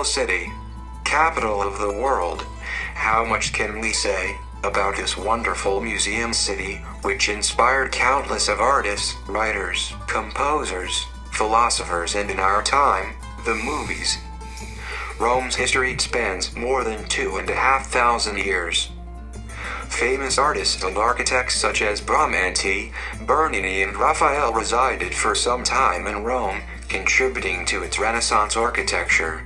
eternal city, capital of the world. How much can we say about this wonderful museum city, which inspired countless of artists, writers, composers, philosophers, and in our time, the movies. Rome's history spans more than 2,500 years. Famous artists and architects such as Bramante, Bernini, and Raphael resided for some time in Rome, contributing to its Renaissance architecture.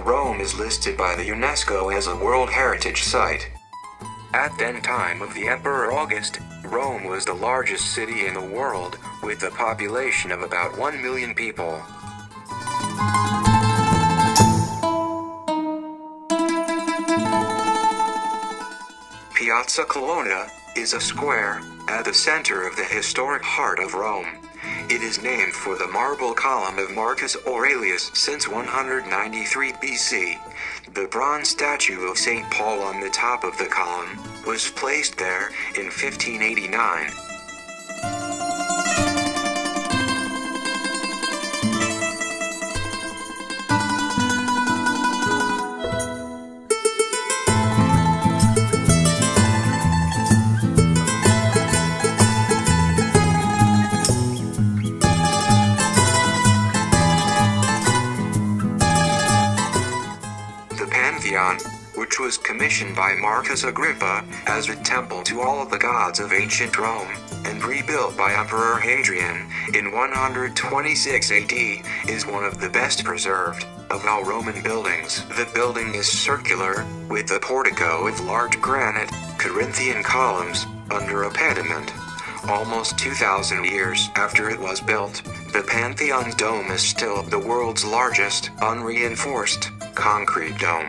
Rome is listed by the UNESCO as a World Heritage Site. At the time of the Emperor August, Rome was the largest city in the world, with a population of about 1 million people. Piazza Colonna is a square at the center of the historic heart of Rome. It is named for the marble column of Marcus Aurelius since 193 BC. The bronze statue of St. Paul on the top of the column was placed there in 1589. Which was commissioned by Marcus Agrippa as a temple to all of the gods of ancient Rome, and rebuilt by Emperor Hadrian in 126 AD, is one of the best preserved of all Roman buildings. The building is circular, with a portico with large granite, Corinthian columns, under a pediment. Almost 2,000 years after it was built, the Pantheon's dome is still the world's largest, unreinforced, concrete dome.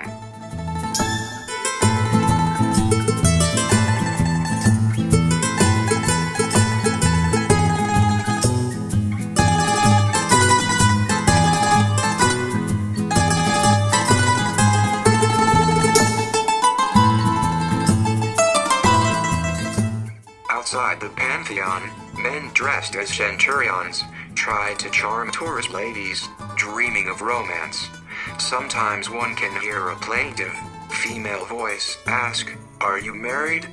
Outside the Pantheon, men dressed as centurions tried to charm tourist ladies, dreaming of romance. Sometimes one can hear a plaintive, female voice ask, "Are you married?"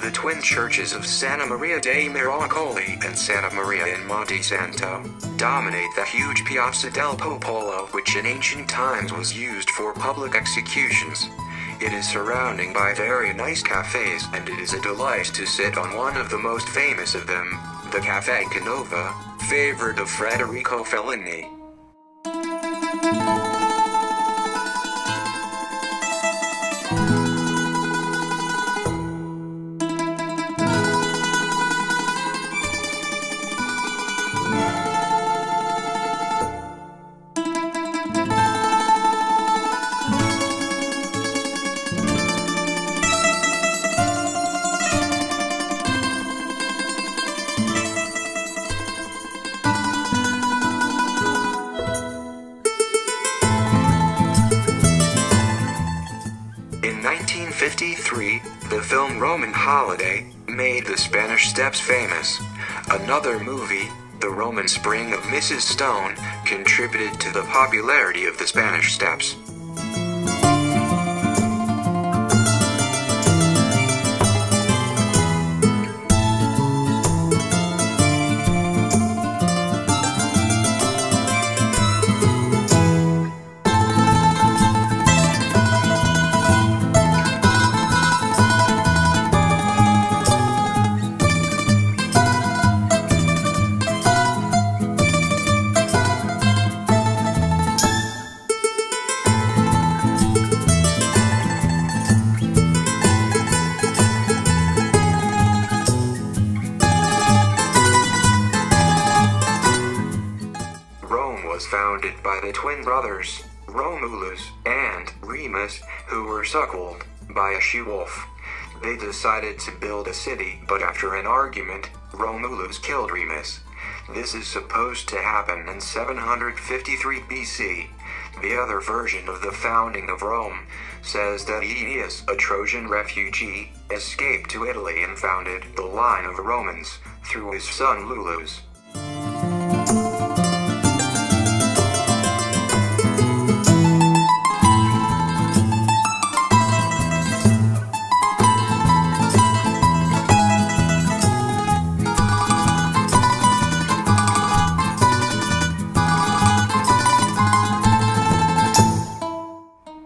The twin churches of Santa Maria dei Miracoli and Santa Maria in Monte Santo dominate the huge Piazza del Popolo, which in ancient times was used for public executions. It is surrounded by very nice cafes, and it is a delight to sit on one of the most famous of them, the Caffè Canova, favorite of Federico Fellini. In 1953, the film Roman Holiday made the Spanish Steps famous. Another movie, The Roman Spring of Mrs. Stone, contributed to the popularity of the Spanish Steps. Founded by the twin brothers, Romulus and Remus, who were suckled by a she-wolf. They decided to build a city, but after an argument, Romulus killed Remus. This is supposed to happen in 753 BC. The other version of the founding of Rome says that Aeneas, a Trojan refugee, escaped to Italy and founded the line of Romans through his son Lullus.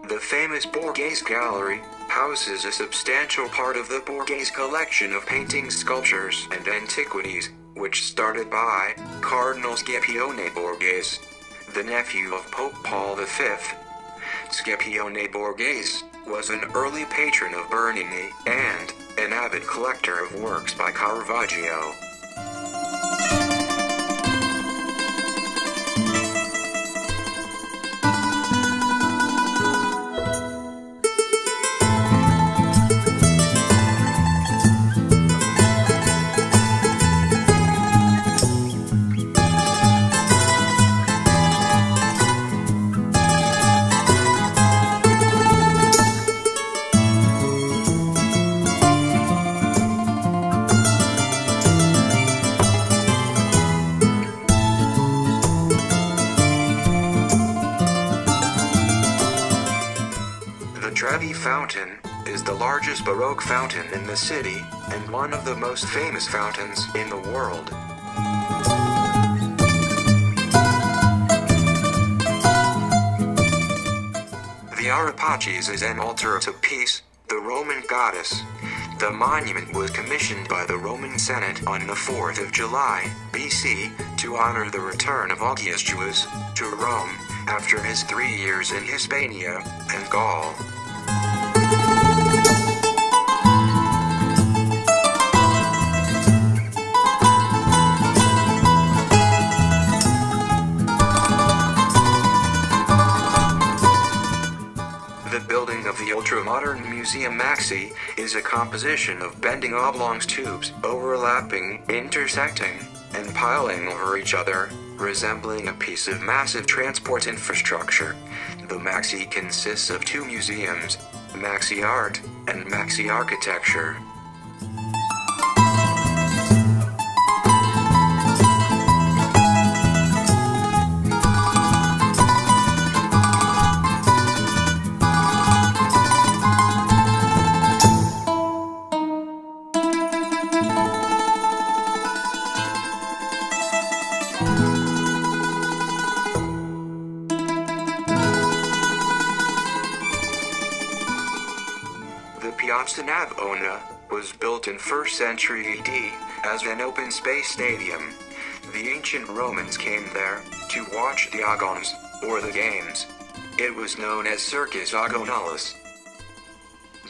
The famous Borghese Gallery houses a substantial part of the Borghese collection of paintings, sculptures, and antiquities, which started by Cardinal Scipione Borghese, the nephew of Pope Paul V. Scipione Borghese was an early patron of Bernini and an avid collector of works by Caravaggio. The Trevi Fountain is the largest Baroque fountain in the city, and one of the most famous fountains in the world. The Arapaces is an altar to Peace, the Roman goddess. The monument was commissioned by the Roman Senate on the 4th of July, BC, to honor the return of Augustus to Rome after his 3 years in Hispania and Gaul. The building of the ultra-modern Museum Maxi is a composition of bending oblong tubes, overlapping, intersecting, and piling over each other, resembling a piece of massive transport infrastructure. The Maxi consists of 2 museums, Maxi Art and Maxi Architecture. The Piazza Navona was built in 1st century AD as an open space stadium. The ancient Romans came there to watch the agons, or the games. It was known as Circus Agonalis.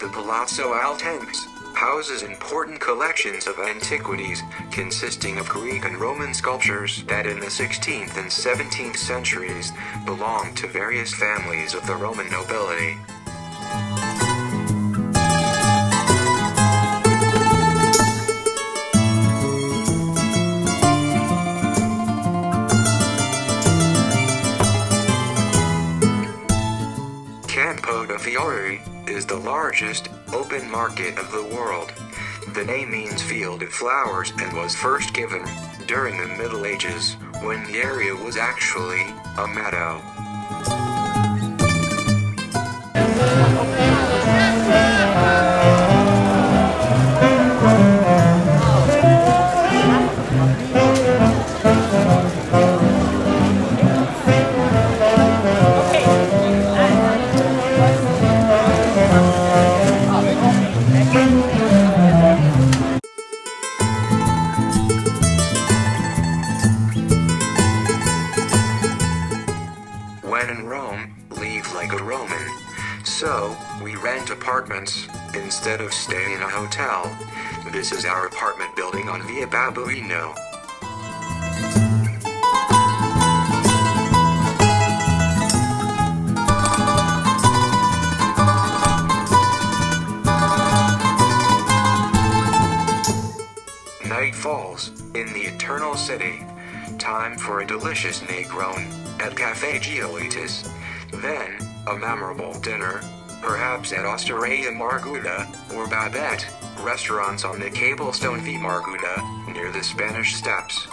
The Palazzo Altense houses important collections of antiquities consisting of Greek and Roman sculptures that in the 16th and 17th centuries belonged to various families of the Roman nobility. Campo de' Fiori is the largest open market of the world. The name means field of flowers and was first given during the Middle Ages, when the area was actually a meadow. When in Rome, leave like a Roman. So, we rent apartments, instead of staying in a hotel. This is our apartment building on Via Babuino. Night falls, in the Eternal City. Time for a delicious Negroni at Cafe Giolitas. Then, a memorable dinner, perhaps at Osteria Marguda, or Babette, restaurants on the Cablestone v Marguda, near the Spanish Steps.